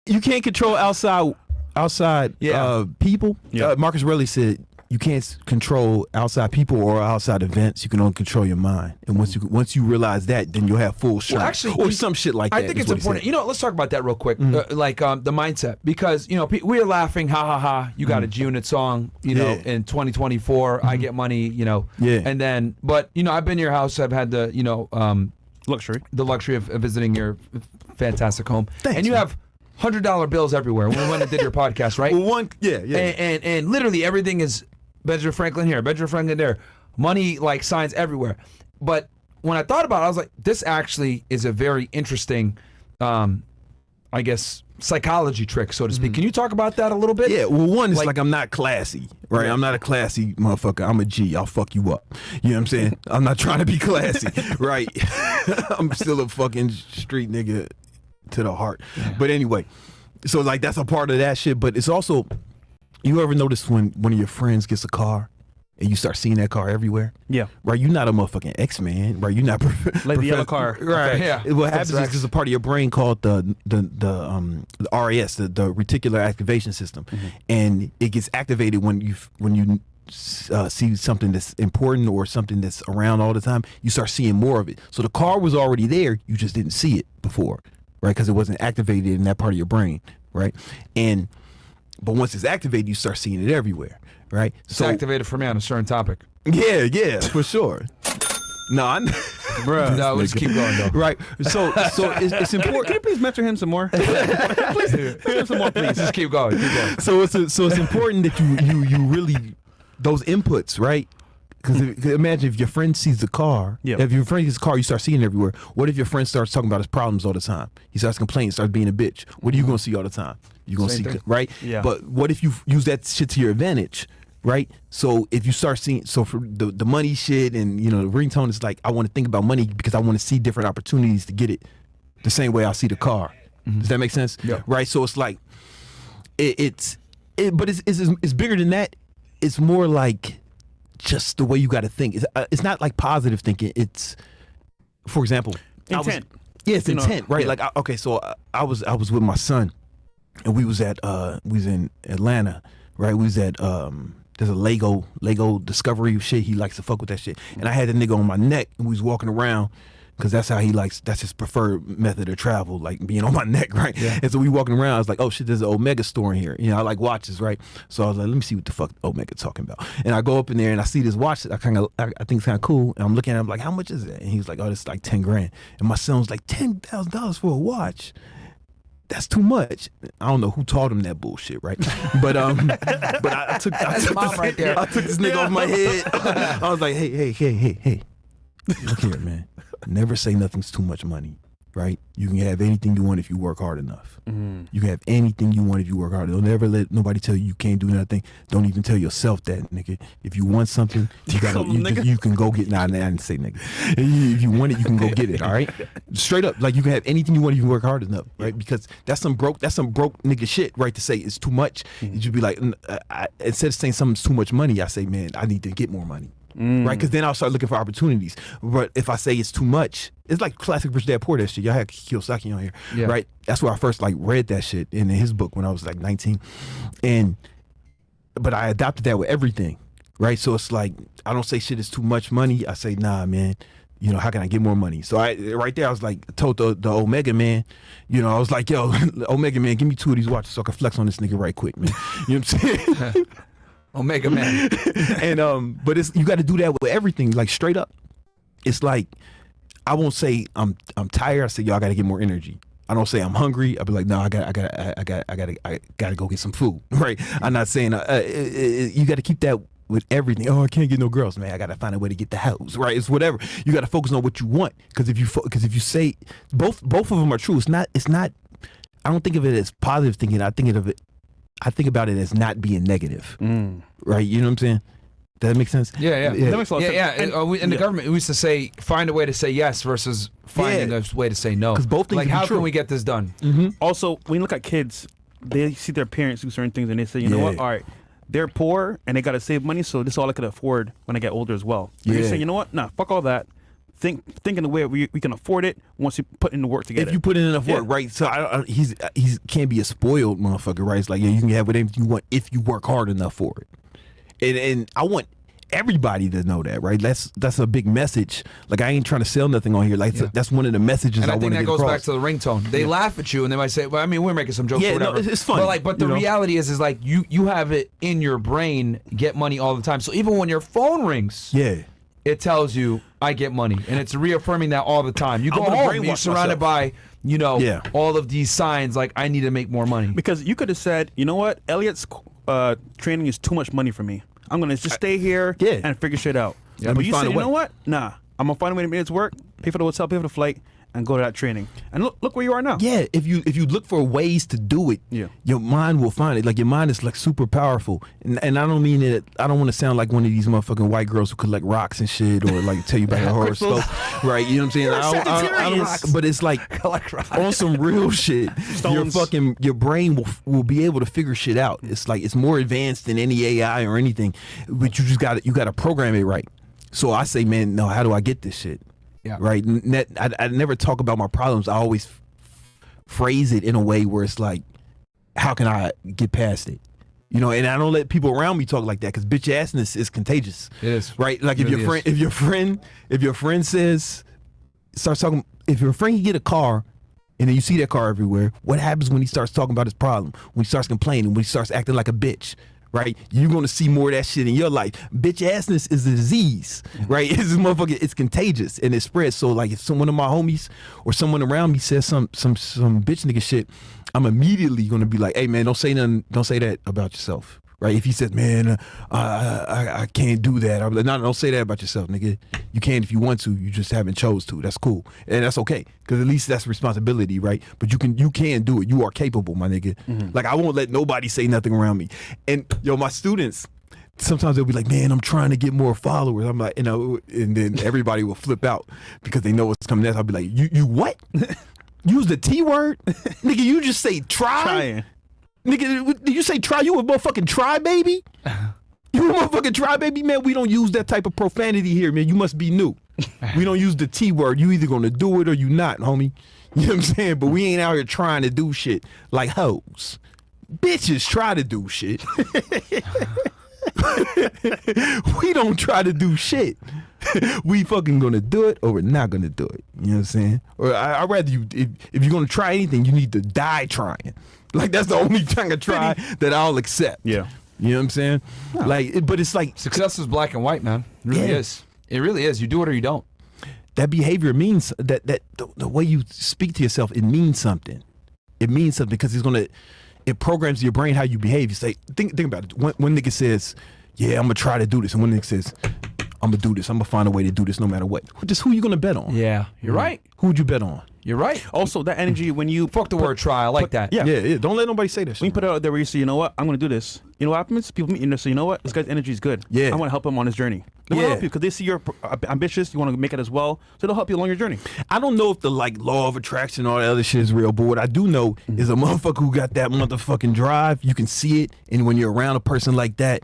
you can't control outside people. Yeah. Marcus Aurelius said you can't control outside people or outside events. You can only control your mind. And once you realize that, then you'll have full strength. Well, actually, or some shit like that. I think it's important. You know, let's talk about that real quick. Like the mindset, because you know we are laughing, ha ha ha. You got a G-Unit song, you know, in 2024. I get money, you know, and then, but you know, I've been to your house. I've had the, you know, the luxury of visiting your fantastic home. Thanks, and you have $100 bills everywhere. We went and did your podcast, right? Well, And literally everything is Benjamin Franklin here, Benjamin Franklin there, money like signs everywhere. But when I thought about it, I was like, this actually is a very interesting, I guess, psychology trick, so to speak. Can you talk about that a little bit? Yeah, well, one is like I'm not classy, right? I'm not a classy motherfucker. I'm a G. I'll fuck you up. You know what I'm saying? I'm not trying to be classy, right? I'm still a fucking street nigga to the heart. But anyway, so like that's a part of that shit. But it's also, you ever notice when one of your friends gets a car and you start seeing that car everywhere? Yeah. Right? You're not a motherfucking X-Man, right? You're not like the yellow car. Right. Yeah. What happens is there's a part of your brain called the RAS, the reticular activation system, and it gets activated when you see something that's important or something that's around all the time. You start seeing more of it. So the car was already there, you just didn't see it before, right? Because it wasn't activated in that part of your brain, right? But once it's activated, you start seeing it everywhere, right? It's activated for me on a certain topic. Yeah, for sure. No, Bro, no, let's keep going though. Right. So it's important. Can you please mentor him some more? Please, mentor him some more, please. Just keep going. So it's important that you really, those inputs, right? Because imagine if your friend sees the car. Yeah. If your friend sees the car, you start seeing it everywhere. What if your friend starts talking about his problems all the time? He starts complaining, starts being a bitch. What are you going to see all the time? You're going to see, right? Yeah. But what if you use that shit to your advantage, right? So if you start seeing, so for the money shit and, you know, the ringtone is like, I want to think about money because I want to see different opportunities to get it the same way I see the car. Does that make sense? Yeah. Right? So it's like, it's bigger than that. It's more like just the way you got to think. It's not like positive thinking. It's, for example, intent. It's intent, right? Yeah. Like, so I was with my son, and we was in Atlanta, right? We was at there's a Lego Discovery shit. He likes to fuck with that shit, and I had the nigga on my neck, and we was walking around. Because that's how he likes, that's his preferred method of travel, like being on my neck, right? Yeah. And so we walking around, I was like, oh shit, there's an Omega store in here. You know, I like watches, right? So I was like, let me see what the fuck Omega talking about. And I go up in there and I see this watch that I think it's kind of cool. And I'm looking at it, I'm like, how much is that? And he was like, oh, this is like 10 grand. And my son was like, $10,000 for a watch? That's too much. I don't know who taught him that bullshit, right? But I took mom right there. I took this nigga off my head. I was like, hey. Look here, man. Never say nothing's too much money, right? You can have anything you want if you work hard enough. You can have anything you want if you work hard. Don't ever let nobody tell you can't do nothing. Don't even tell yourself that, nigga. If you want something, you can go get. Nah, I didn't say nigga. If you want it, you can go get it. All right, straight up. Like you can have anything you want if you work hard enough, right? Because that's some broke nigga shit, right? To say it's too much, you'd be like, instead of saying something's too much money, I say, man, I need to get more money. Right, because then I'll start looking for opportunities. But if I say it's too much, it's like classic Rich Dad Poor Dad shit. Y'all had Kiyosaki on here, right? That's where I first like read that shit in his book when I was like 19, but I adopted that with everything, right? So it's like I don't say shit is too much money. I say, nah, man. You know, how can I get more money? So right there, I was like, told the Omega man, you know, I was like, yo, Omega man, give me 2 of these watches so I can flex on this nigga right quick, man. You know what I'm saying? Omega man. And but you got to do that with everything, like straight up. It's like I won't say I'm tired. I say, yo, I got to get more energy. I don't say I'm hungry. I'll be like, no, I got to go get some food, right? I'm not saying you got to keep that with everything. Oh, I can't get no girls, man. I got to find a way to get the house, right? It's whatever. You got to focus on what you want, because if you say both of them are true, it's not. I don't think of it as positive thinking. I think about it as not being negative, right? You know what I'm saying? Does that make sense? Yeah. That makes a lot of sense. Yeah. In the government, we used to say, find a way to say yes versus finding a way to say no. Because both things like, how true. can we get this done? Also, when you look at kids, they see their parents do certain things and they say, you know what? All right, they're poor and they got to save money, so this is all I could afford when I get older as well. And you say, you know what? Nah, fuck all that. in the way we can afford it once you put in the work to get it. If you put in enough work, right? So he's can't be a spoiled motherfucker, right? It's like, yeah, you can have whatever you want if you work hard enough for it. And I want everybody to know that, right? That's a big message. Like, I ain't trying to sell nothing on here. Like, that's one of the messages and I want to get across. And I think that goes back to the ringtone. They laugh at you and they might say, well, I mean, we're making some jokes or whatever. No, it's funny. But the reality is like you have it in your brain, get money all the time. So even when your phone rings, it tells you, I get money. And it's reaffirming that all the time. You go home, you're surrounded by, all of these signs like, I need to make more money. Because you could have said, you know what, Elliot's training is too much money for me. I'm going to just stay here and figure shit out. But you said, you know what? Nah, I'm going to find a way to make it work, pay for the hotel, pay for the flight, and go to that training. And look where you are now. Yeah, if you look for ways to do it, your mind will find it. Like, your mind is like super powerful. And I don't mean it, I don't want to sound like one of these motherfucking white girls who collect rocks and shit, or like tell you about her horoscope. Right, you know what I'm saying? I don't, but it's like on some real shit. Your brain will be able to figure shit out. It's like, it's more advanced than any AI or anything. But you just gotta program it right. So I say, man, no, how do I get this shit? Yeah. Right. I never talk about my problems. I always phrase it in a way where it's like, how can I get past it? And I don't let people around me talk like that, because bitch assness is contagious. It is. Right. Like, if your friend says, starts talking, if your friend can get a car and then you see that car everywhere, what happens when he starts talking about his problem? When he starts complaining, when he starts acting like a bitch? Right, you're gonna see more of that shit in your life. Bitch assness is a disease, right? It's contagious and it spreads. So like, if one of my homies or someone around me says some bitch nigga shit, I'm immediately gonna be like, hey man, don't say nothing, don't say that about yourself. Right? If he says, man, I can't do that, I'm like, no, don't say that about yourself, nigga. You can if you want to, you just haven't chose to. That's cool, and that's okay, because at least that's responsibility, right? But you can do it. You are capable, my nigga. Like, I won't let nobody say nothing around me. And my students, sometimes they'll be like, man, I'm trying to get more followers. I'm like, and then everybody will flip out because they know what's coming next. I'll be like, you what? Use the T word, nigga. You just say trying. Nigga, did you say try? You a motherfucking try baby? You a motherfucking try baby, man? We don't use that type of profanity here, man. You must be new. We don't use the T word. You either gonna do it or you not, homie. You know what I'm saying? But we ain't out here trying to do shit like hoes. Bitches try to do shit. We don't try to do shit. We fucking gonna do it or we're not gonna do it. You know what I'm saying? Or I'd rather you, if you're gonna try anything, you need to die trying. Like, that's the only kind of try that I'll accept. Yeah. You know what I'm saying? No. Like, but it's like, success is black and white, man. It really is. It really is. You do it or you don't. That behavior means that the way you speak to yourself, it means something. It means something because it programs your brain how you behave. You say, think about it. One nigga says, yeah, I'm gonna try to do this, and one nigga says, I'm gonna do this. I'm gonna find a way to do this no matter what. Just who you gonna bet on? Yeah, you're right. Who would you bet on? You're right. Also, that energy when you fuck the word try, I like that. Yeah. Don't let nobody say that shit. When you put it out there where you say, you know what, I'm gonna do this. You know what happens? People meet you and say, you know what, this guy's energy is good. Yeah, I want to help him on his journey. They want to help you because they see you're ambitious. You want to make it as well, so they'll help you along your journey. I don't know if the law of attraction and all that other shit is real, but what I do know is a motherfucker who got that motherfucking drive. You can see it, and when you're around a person like that,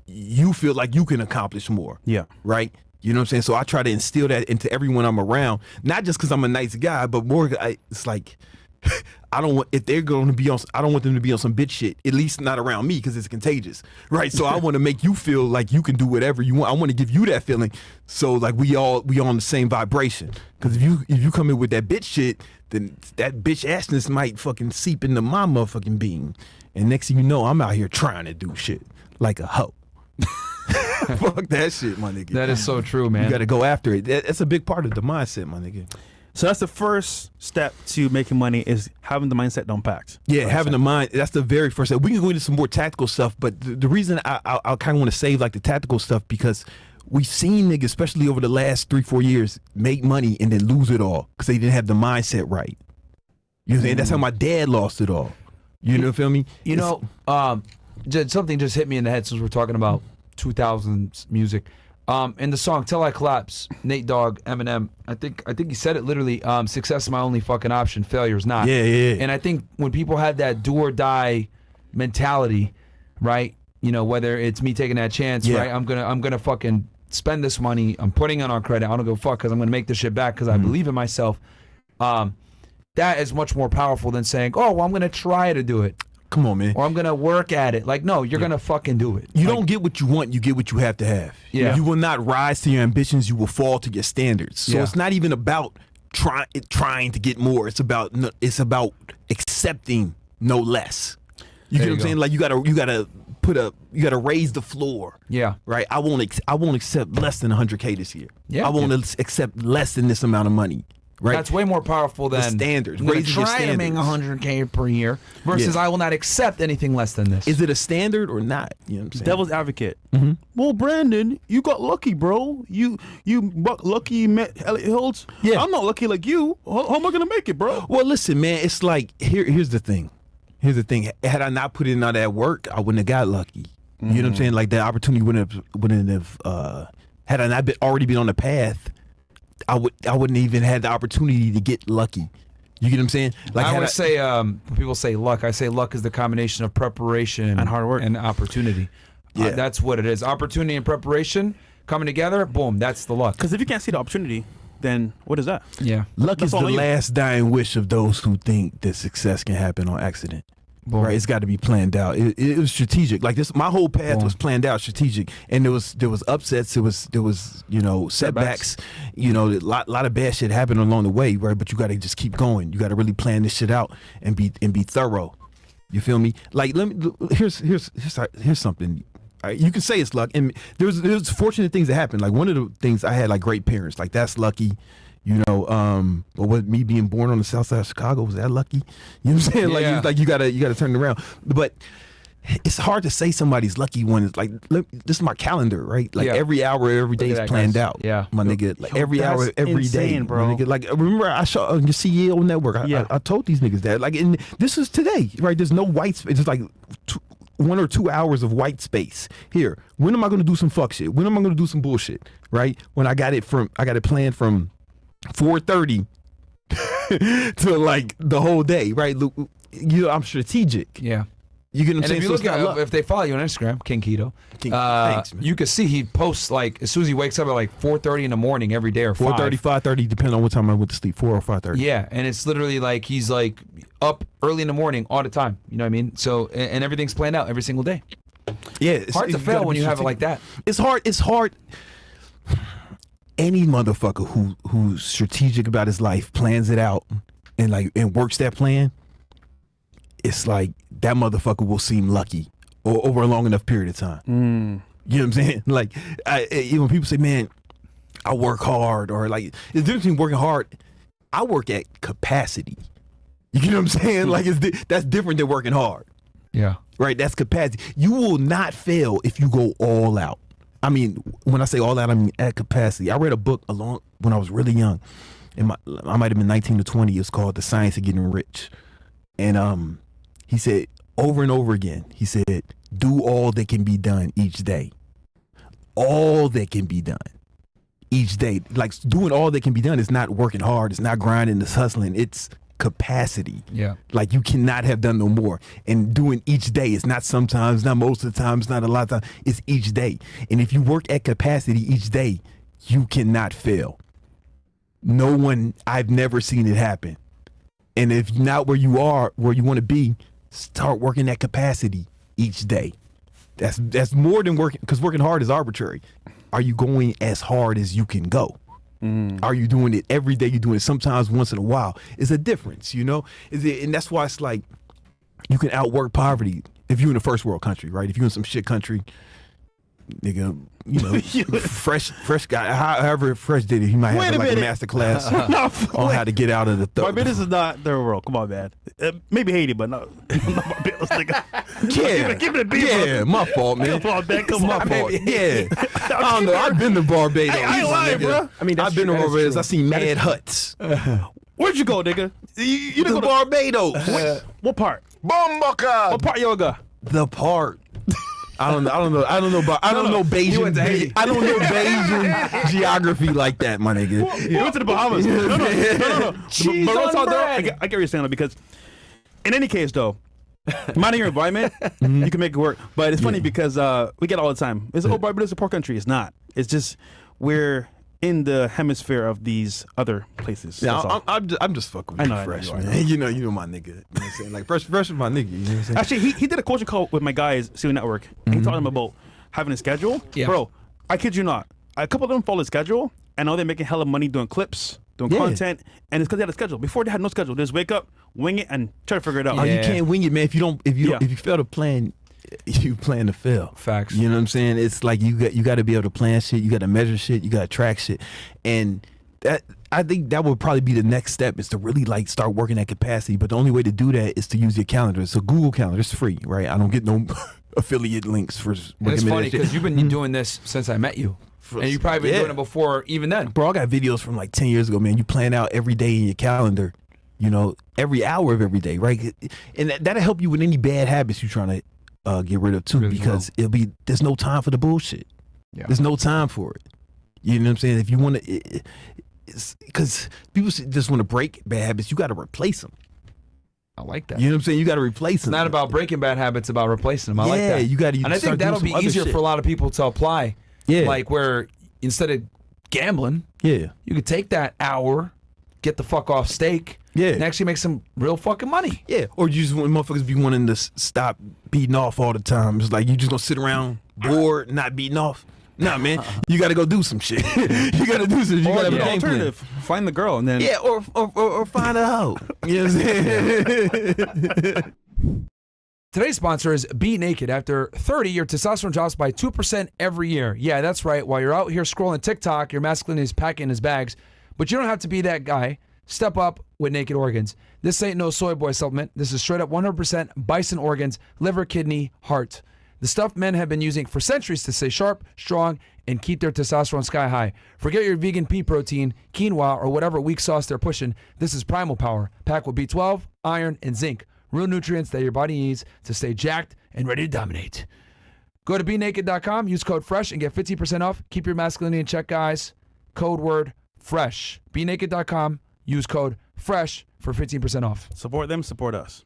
you feel like you can accomplish more. Yeah. Right. You know what I'm saying? So I try to instill that into everyone I'm around, not just because I'm a nice guy, but more, it's like, if they're going to be on, I don't want them to be on some bitch shit, at least not around me, because it's contagious, right? So I want to make you feel like you can do whatever you want. I want to give you that feeling, so like we all on the same vibration. Because if you come in with that bitch shit, then that bitch assness might fucking seep into my motherfucking being, and next thing you know, I'm out here trying to do shit like a hoe. Fuck that shit, my nigga. That is so true, man. You got to go after it. That's a big part of the mindset, my nigga. So that's the first step to making money, is having the mindset unpacked. Yeah, having the mind. That's the very first step. We can go into some more tactical stuff, but the reason I kind of want to save like the tactical stuff, because we've seen niggas, especially over the last 3-4 years, make money and then lose it all because they didn't have the mindset right. You know what I'm saying? That's how my dad lost it all. You know, feel me? You know, something just hit me in the head since we're talking about 2000s music. In the song "Till I Collapse," Nate Dogg, Eminem, I think he said it literally. Success is my only fucking option. Failure is not. Yeah. And I think when people have that do or die mentality, right? You know, whether it's me taking that chance, right? I'm gonna fucking spend this money. I'm putting it on credit. I don't go fuck because I'm going to make this shit back because I believe in myself. That is much more powerful than saying, oh, well, I'm going to try to do it. Come on, man. Or I'm going to work at it. Like, no, you're going to fucking do it. You don't get what you want. You get what you have to have. Yeah. You will not rise to your ambitions. You will fall to your standards. So it's not even about trying to get more. It's about accepting no less. You get what I'm saying? Like you gotta raise the floor. Yeah. Right. I won't accept less than 100K this year. Yeah. I won't accept less than this amount of money. Right. That's way more powerful than the standards. Try to make 100K per year versus I will not accept anything less than this. Is it a standard or not? You know what I'm saying? Devil's advocate. Mm-hmm. Well, Brandon, you got lucky, bro. You lucky met Elliot Hills. Yeah. I'm not lucky like you. How am I gonna make it, bro? Well, listen, man. It's like here's the thing. Had I not put in all that work, I wouldn't have got lucky. You know what I'm saying? Like that opportunity wouldn't have. Had I not already been on the path, I wouldn't even had the opportunity to get lucky. You get what I'm saying? Like I would say, people say luck. I say luck is the combination of preparation and hard work and opportunity. Yeah, that's what it is. Opportunity and preparation coming together. Boom, that's the luck. Because if you can't see the opportunity, then what is that? Yeah, luck is the last dying wish of those who think that success can happen on accident. Boom. Right, it's got to be planned out. It was strategic. Like this, my whole path was planned out, strategic, and there was upsets. There was setbacks. A lot of bad shit happened along the way, right? But you got to just keep going. You got to really plan this shit out and be thorough. You feel me? Like here's something. Right, you can say it's luck, and there's fortunate things that happen. Like one of the things I had like great parents. Like that's lucky. But with me being born on the south side of Chicago, was that lucky? You know what I'm saying? Yeah. Like you gotta turn it around. But it's hard to say somebody's lucky when it's like, look, this is my calendar, right? Like every hour, every day is planned out. Yeah, my nigga. Like every hour, every day, bro. My nigga. Like remember, I saw on your CEO network. I told these niggas that. Like, and this is today, right? There's no white space. It's like 1 or 2 hours of white space here. When am I gonna do some fuck shit? When am I gonna do some bullshit? Right? When I got it planned from 4:30 to like the whole day, right? I'm strategic. Yeah. You get what I'm saying? If you look at if they follow you on Instagram, King Keto, thanks, man. You can see he posts like as soon as he wakes up at like 4:30 in the morning every day, or 4:30, 5:30, depending on what time I went to sleep, 4 or 5:30. Yeah, and it's literally like he's like up early in the morning all the time. You know what I mean? So and everything's planned out every single day. Yeah, it's hard to fail when you have it like that. It's hard. Any motherfucker who's strategic about his life, plans it out, and works that plan, it's like that motherfucker will seem lucky over a long enough period of time. You know what I'm saying? Like, when people say, "Man, I work hard," or like, the difference between working hard, I work at capacity. You know what I'm saying? Like, that's different than working hard. Yeah. Right. That's capacity. You will not fail if you go all out. I mean, when I say all that, I mean at capacity. I read a book when I was really young. I might have been 19 to 20. It's called The Science of Getting Rich. And he said over and over again, he said, do all that can be done each day. All that can be done each day. Like doing all that can be done is not working hard. It's not grinding. It's hustling. It's capacity. Yeah. Like you cannot have done no more. And doing each day, it's not sometimes, not most of the time, it's not a lot of time, it's each day. And if you work at capacity each day, you cannot fail. I've never seen it happen. And if you're not where you are, where you want to be, start working at capacity each day. That's more than working, because working hard is arbitrary. Are you going as hard as you can go? Are you doing it every day? You're doing it sometimes once in a while. It's a difference, and that's why it's like you can outwork poverty if you're in a first world country, right? If you're in some shit country, nigga, fresh guy, however Fresh did it, he might have like a master class on how to get out of the Barbados is not third world. Come on, man. Maybe Haiti, but not Barbados, nigga. Yeah, give it a beat. Yeah, my fault, man. Come on, man. Come on, my fault. Yeah, I don't know. I've been to Barbados. I ain't lying, bro. I mean, I've been to Barbados. I seen mad huts. Where'd you go, nigga? You didn't go to Barbados. What part? Bombaka. What part, yoga? The part. I don't know Bayesian. I don't know Bayesian geography like that, my nigga. You went to the Bahamas. No. Cheese but on bread. I get what you're saying, because in any case, though, Mind your environment, you can make it work. But it's funny because we get it all the time. It's but it's a poor country. It's not. It's just we're in the hemisphere of these other places. Yeah, I'm just fucking with Fresh, man. You know my nigga. You know what I'm saying? Like Fresh is my nigga. You know what I'm saying? Actually, he did a coaching call with my guys, CU Network. And he taught them about having a schedule. Yeah. Bro, I kid you not. A couple of them follow the schedule, and now they're making hella money doing clips, doing content, and it's because they had a schedule. Before they had no schedule. They just wake up, wing it, and try to figure it out. Oh, you can't wing it, man. If you fail to plan, you plan to fail. Facts. You know what I'm saying? It's like you got to be able to plan shit. You got to measure shit. You got to track shit, and that I think that would probably be the next step is to really like start working at capacity. But the only way to do that is to use your calendar. So Google Calendar is free, right? I don't get no affiliate links for. It's funny because you've been doing this since I met you. And you probably been doing it before even then. Bro, I got videos from like 10 years ago, man. You plan out every day in your calendar, you know, every hour of every day, right? And that'll help you with any bad habits you're trying to get rid of too, really because there's no time for the bullshit. Yeah. There's no time for it. You know what I'm saying? If you want to, because people just want to break bad habits, you got to replace them. I like that. You know what I'm saying? You got to replace them. It's not about breaking bad habits, about replacing them. I like that. You got to. And I think that'll be easier for a lot of people to apply. Yeah. Like where instead of gambling, you could take that hour, get the fuck off stake, and actually make some real fucking money. Yeah. Or you just want motherfuckers be wanting to stop beating off all the time. It's like you just gonna sit around bored, not beating off. Nah, man, you got to go do some shit. You got to do some shit. You got to be alternative. Find the girl and then or find a hoe. You know what I'm saying? Today's sponsor is Be Naked. After 30, your testosterone drops by 2% every year. Yeah, that's right. While you're out here scrolling TikTok, your masculinity is packing his bags. But you don't have to be that guy. Step up with Naked Organs. This ain't no soy boy supplement. This is straight up 100% bison organs, liver, kidney, heart. The stuff men have been using for centuries to stay sharp, strong, and keep their testosterone sky high. Forget your vegan pea protein, quinoa, or whatever weak sauce they're pushing. This is Primal Power, packed with B12, iron, and zinc. Real nutrients that your body needs to stay jacked and ready to dominate. Go to BeNaked.com, use code FRESH, and get 15% off. Keep your masculinity in check, guys. Code word FRESH. BeNaked.com, use code FRESH for 15% off. Support them, support us.